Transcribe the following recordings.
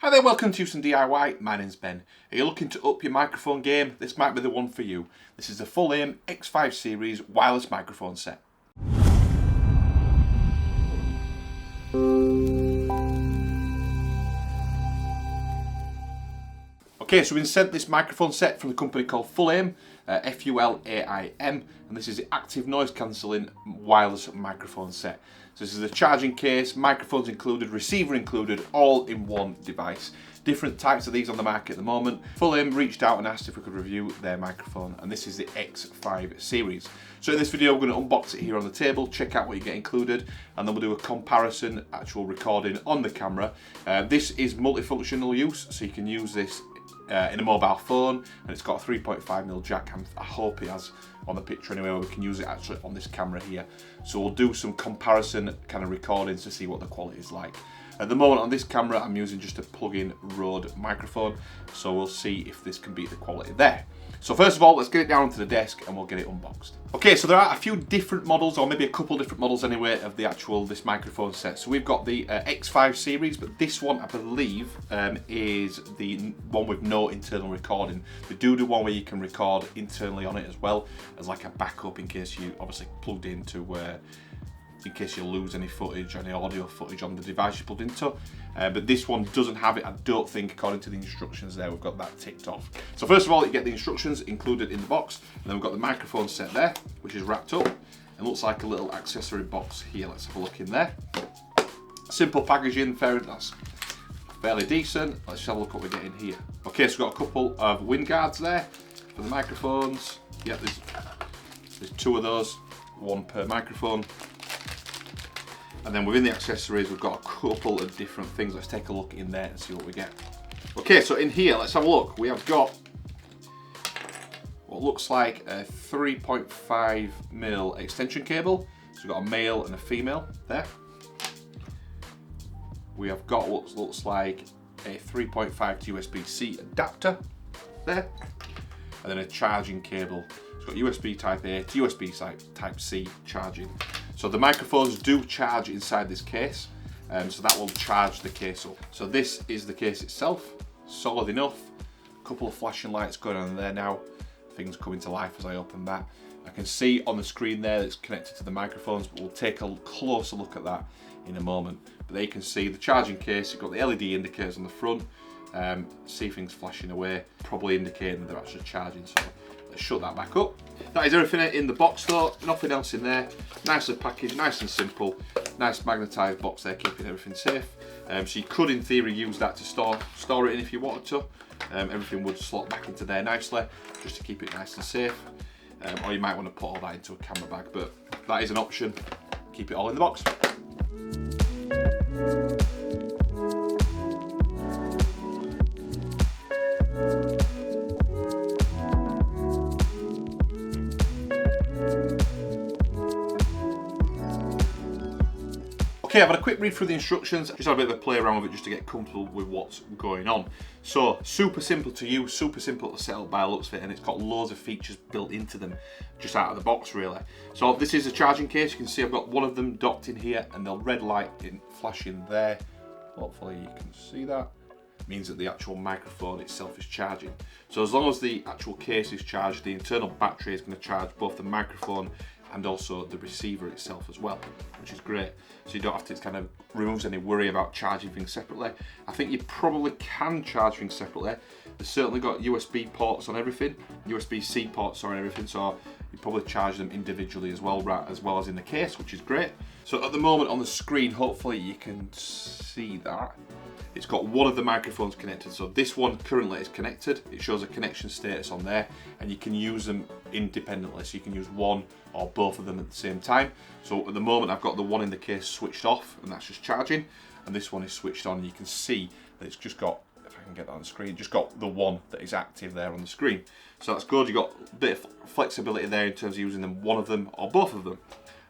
Hi there, welcome to some DIY. My name's Ben. Are you looking to up your microphone game? This might be the one for you. This is the Full Aim X5 series wireless microphone set. Okay, so we've been sent this microphone set from the company called Full Aim, F-U-L-A-I-M, and this is the active noise cancelling wireless microphone set. So this is the charging case, microphones included, receiver included, all in one device. Different types of these on the market at the moment. Full Aim reached out and asked if we could review their microphone, and this is the X5 series. So in this video we're going to unbox it here on the table, check out what you get included, and then we'll do a comparison, actual recording on the camera. This is multifunctional use, so you can use this in a mobile phone, and it's got a 3.5mm jack. I hope it has on the picture anyway, where we can use it actually on this camera here. So we'll do some comparison kind of recordings to see what the quality is like. At the moment on this camera I'm using just a plug-in Rode microphone, so we'll see if this can beat the quality there. So first of all, let's get it down onto the desk and we'll get it unboxed. Okay, so there are a few different models, or maybe a couple different models anyway, of this microphone set. So we've got the X5 series, but this one I believe is the one with no internal recording. They do one where you can record internally on it as well, as like a backup in case you obviously plugged into in case you lose any footage, any audio footage on the device you plugged into. But this one doesn't have it, I don't think, according to the instructions there. We've got that ticked off. So first of all, you get the instructions included in the box, and then we've got the microphone set there, which is wrapped up. It looks like a little accessory box here. Let's have a look in there. Simple packaging, that's fairly decent. Let's have a look what we're getting here. Okay, so we've got a couple of wind guards there for the microphones. Yeah, there's two of those, one per microphone. And then within the accessories, we've got a couple of different things. Let's take a look in there and see what we get. Okay, so in here, let's have a look. We have got what looks like a 3.5mm extension cable. So we've got a male and a female there. We have got what looks like a 3.5 to USB-C adapter there. And then a charging cable. It's got USB Type A to USB Type C charging. So the microphones do charge inside this case, so that will charge the case up. So this is the case itself, solid enough. A couple of flashing lights going on there now. Things coming to life as I open that. I can see on the screen there that it's connected to the microphones, but we'll take a closer look at that in a moment. But there you can see the charging case. You've got the LED indicators on the front. See things flashing away, probably indicating that they're actually charging. So let's shut that back up. That is everything in the box though, nothing else in there. Nicely packaged, nice and simple. Nice magnetised box there, keeping everything safe. So you could in theory use that to store it in if you wanted to. Everything would slot back into there nicely, just to keep it nice and safe. Or you might want to put all that into a camera bag, but that is an option. Keep it all in the box. Okay, I've had a quick read through the instructions, just had a bit of a play around with it just to get comfortable with what's going on. So, super simple to use, super simple to set up by the looks of it, and it's got loads of features built into them, just out of the box really. So this is a charging case. You can see I've got one of them docked in here, and the red light flashing there. Hopefully you can see that. It means that the actual microphone itself is charging. So as long as the actual case is charged, the internal battery is going to charge both the microphone and also the receiver itself as well, which is great. So you don't have to kind of removes any worry about charging things separately. I think you probably can charge things separately. They've certainly got USB ports on everything, USB-C ports on everything, so you probably charge them individually as well as in the case, which is great. So at the moment on the screen, hopefully you can see that. It's got one of the microphones connected, so this one currently is connected. It shows a connection status on there, and you can use them independently, so you can use one or both of them at the same time. So at the moment I've got the one in the case switched off, and that's just charging, and this one is switched on. You can see that it's just got, if I can get that on the screen, just got the one that is active there on the screen. So that's good. You've got a bit of flexibility there in terms of using them, one of them or both of them.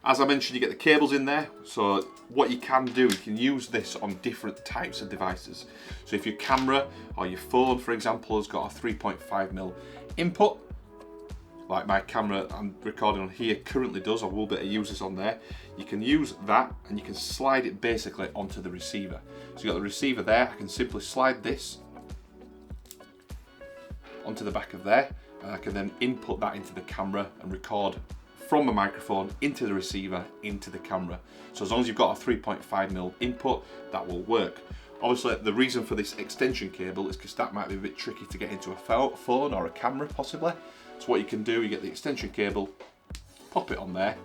As I mentioned, you get the cables in there, so what you can do, you can use this on different types of devices. So if your camera or your phone, for example, has got a 3.5mm input, like my camera I'm recording on here currently does, or will be able to use this on there, you can use that and you can slide it basically onto the receiver. So you've got the receiver there, I can simply slide this onto the back of there, and I can then input that into the camera and record from the microphone into the receiver into the camera. So as long as you've got a 3.5mm input, that will work. Obviously the reason for this extension cable is because that might be a bit tricky to get into a phone or a camera possibly. So what you can do, you get the extension cable, pop it on there,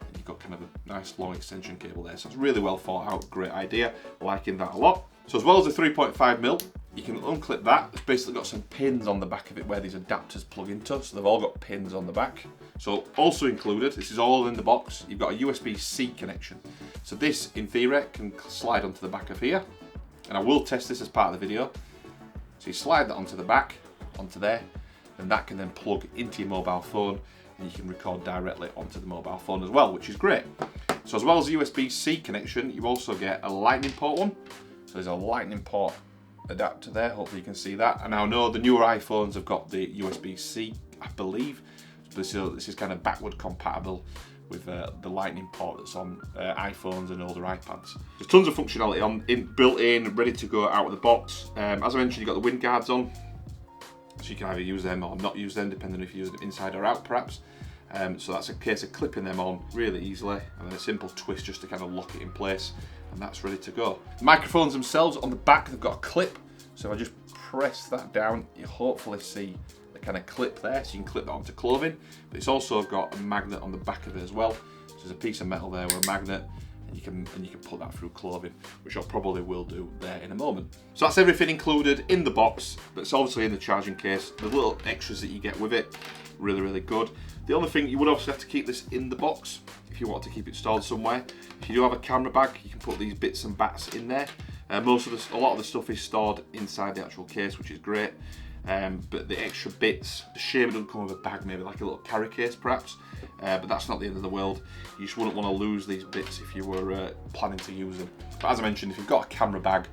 and you've got kind of a nice long extension cable there. So it's really well thought out, great idea, liking that a lot. So as well as the 3.5mm, you can unclip that. It's basically got some pins on the back of it where these adapters plug into, so they've all got pins on the back. So also included, this is all in the box, you've got a USB-C connection. So this, in theory, can slide onto the back of here, and I will test this as part of the video. So you slide that onto the back, onto there, and that can then plug into your mobile phone, and you can record directly onto the mobile phone as well, which is great. So as well as the USB-C connection, you also get a lightning port one. So there's a lightning port adapter there, hopefully you can see that. And I know the newer iPhones have got the USB-C, I believe. So this is kind of backward compatible with the lightning port that's on iPhones and older iPads. There's tons of functionality built in, ready to go out of the box. As I mentioned, you've got the wind guards on, so you can either use them or not use them, depending if you use them inside or out perhaps. So that's a case of clipping them on really easily, and then a simple twist just to kind of lock it in place, and that's ready to go. The microphones themselves on the back, they've got a clip, so if I just press that down, you hopefully see the kind of clip there, so you can clip that onto clothing. But it's also got a magnet on the back of it as well. So there's a piece of metal there with a magnet, and you can put that through clothing, which I probably will do there in a moment. So that's everything included in the box, but it's obviously in the charging case. The little extras that you get with it, really, really good. The only thing, you would obviously have to keep this in the box if you want to keep it stored somewhere. If you do have a camera bag, you can put these bits and bats in there. A lot of the stuff is stored inside the actual case, which is great. But the extra bits, the shame it doesn't come with a bag, maybe like a little carry case perhaps, but that's not the end of the world. You just wouldn't want to lose these bits if you were planning to use them. But as I mentioned, if you've got a camera bag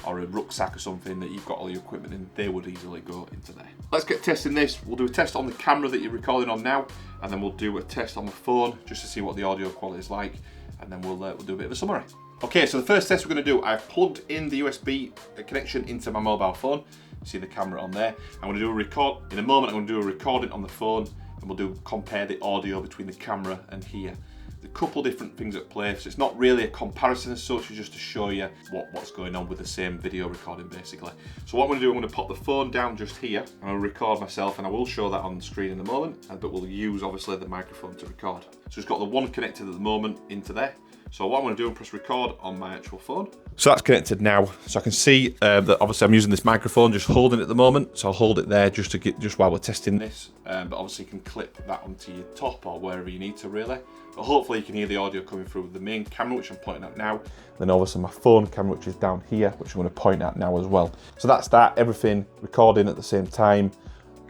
or a rucksack or something that you've got all your equipment in, they would easily go into there. Let's get testing this. We'll do a test on the camera that you're recording on now, and then we'll do a test on the phone just to see what the audio quality is like, and then we'll do a bit of a summary. Okay, so the first test we're going to do, I've plugged in the USB connection into my mobile phone. See the camera on there. I'm going to do a record. In a moment, I'm going to do a recording on the phone, and we'll compare the audio between the camera and here. There's a couple different things at play, so it's not really a comparison as such, it's just to show you what's going on with the same video recording basically. So what I'm going to do, I'm going to pop the phone down just here, and I'll record myself, and I will show that on the screen in a moment, but we'll use obviously the microphone to record. So it's got the one connected at the moment into there. So what I'm going to do is press record on my actual phone. So that's connected now. So I can see that obviously I'm using this microphone, just holding it at the moment. So I'll hold it there just while we're testing this. But obviously you can clip that onto your top or wherever you need to really. But hopefully you can hear the audio coming through the main camera, which I'm pointing at now. Then obviously my phone camera, which is down here, which I'm going to point at now as well. So that's that, everything recording at the same time.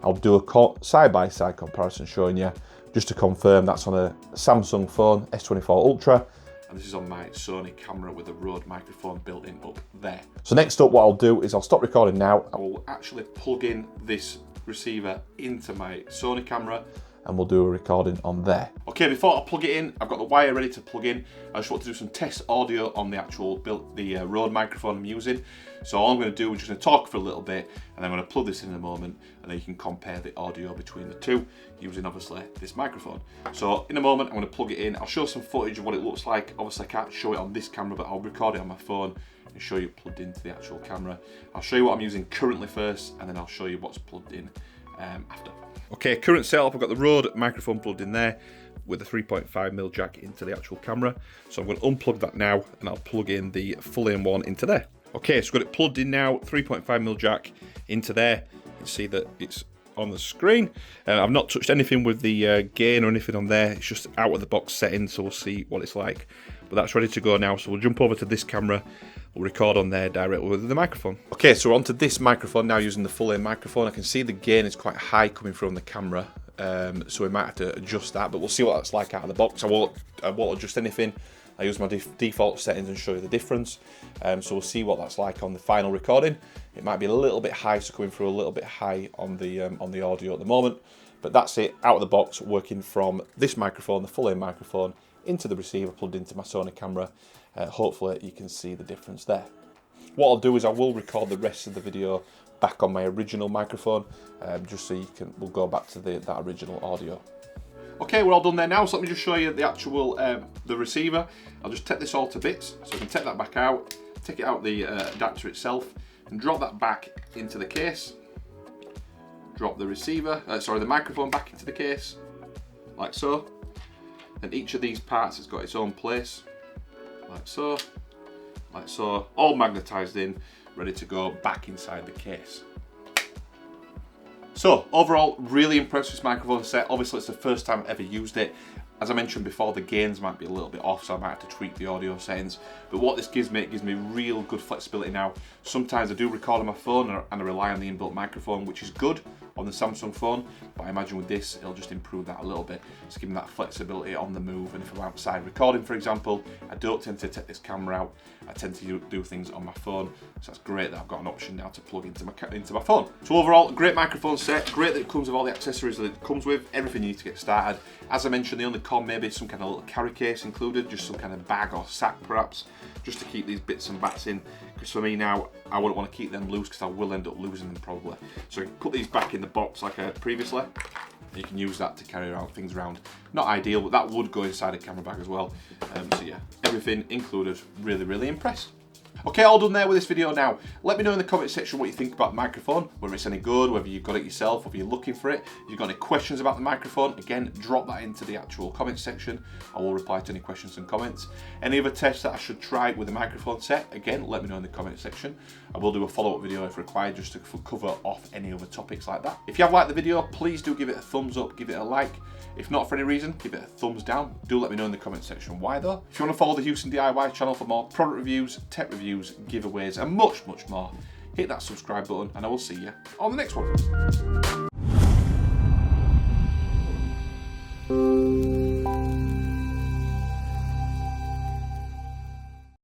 I'll do a side-by-side comparison showing you, just to confirm that's on a Samsung phone, S24 Ultra. And this is on my Sony camera with a Rode microphone built in up there. So next up, what I'll do is I'll stop recording now. I will actually plug in this receiver into my Sony camera, and we'll do a recording on there. Okay, before I plug it in, I've got the wire ready to plug in. I just want to do some test audio on the actual Rode microphone I'm using. So all I'm going to do is just going to talk for a little bit, and I'm going to plug this in a moment, and then you can compare the audio between the two using obviously this microphone. So in a moment, I'm going to plug it in. I'll show some footage of what it looks like. Obviously I can't show it on this camera, but I'll record it on my phone and show you plugged into the actual camera. I'll show you what I'm using currently first, and then I'll show you what's plugged in after. Okay, current setup, I've got the Rode microphone plugged in there with a 3.5mm jack into the actual camera. So I'm going to unplug that now, and I'll plug in the full aim one into there. Okay, so got it plugged in now, 3.5mm jack into there. You can see that it's on the screen. I've not touched anything with the gain or anything on there. It's just out of the box setting, so we'll see what it's like. But that's ready to go now, so we'll jump over to this camera. We'll record on there directly with the microphone. Okay, so we're onto this microphone now using the full aim microphone. I can see the gain is quite high coming from the camera, so we might have to adjust that, but we'll see what that's like out of the box. I won't adjust anything. I use my default settings and show you the difference. So we'll see what that's like on the final recording. It might be a little bit high, so coming through a little bit high on the audio at the moment. But that's it, out of the box, working from this microphone, the full aim microphone, into the receiver plugged into my Sony camera. Hopefully you can see the difference there. What I'll do is I will record the rest of the video back on my original microphone, just so we'll go back to that original audio. Okay, we're all done there now, so let me just show you the actual, the receiver. I'll just take this all to bits, so I can take that back out, take it out the adapter itself, and drop that back into the case. Drop the the microphone back into the case, like so. And each of these parts has got its own place, like so, all magnetised in, ready to go back inside the case. So overall, really impressed with this microphone set. Obviously it's the first time I've ever used it. As I mentioned before, the gains might be a little bit off, so I might have to tweak the audio settings. But what this gives me, it gives me real good flexibility now. Sometimes I do record on my phone and I rely on the inbuilt microphone, which is good on the Samsung phone, but I imagine with this, it'll just improve that a little bit. Just give me that flexibility on the move. And if I'm outside recording, for example, I don't tend to take this camera out. I tend to do things on my phone. So that's great that I've got an option now to plug into my phone. So overall, great microphone set. Great that it comes with all the accessories that it comes with, everything you need to get started. As I mentioned, the only con maybe some kind of little carry case included, just some kind of bag or sack perhaps, just to keep these bits and bats in. Because for me now, I wouldn't want to keep them loose because I will end up losing them probably. So you can put these back in the box like I had previously. You can use that to carry things around. Not ideal, but that would go inside a camera bag as well. So yeah, everything included. Really, really impressed. Okay, all done there with this video now. Let me know in the comment section what you think about the microphone, whether it's any good, whether you've got it yourself, whether you're looking for it. If you've got any questions about the microphone, again, drop that into the actual comment section. I will reply to any questions and comments. Any other tests that I should try with the microphone set, again, let me know in the comment section. I will do a follow-up video if required, just to cover off any other topics like that. If you have liked the video, please do give it a thumbs up, give it a like. If not for any reason, give it a thumbs down. Do let me know in the comment section why though. If you want to follow the Houston DIY channel for more product reviews, tech reviews, giveaways, and much, much more, hit that subscribe button and I will see you on the next one.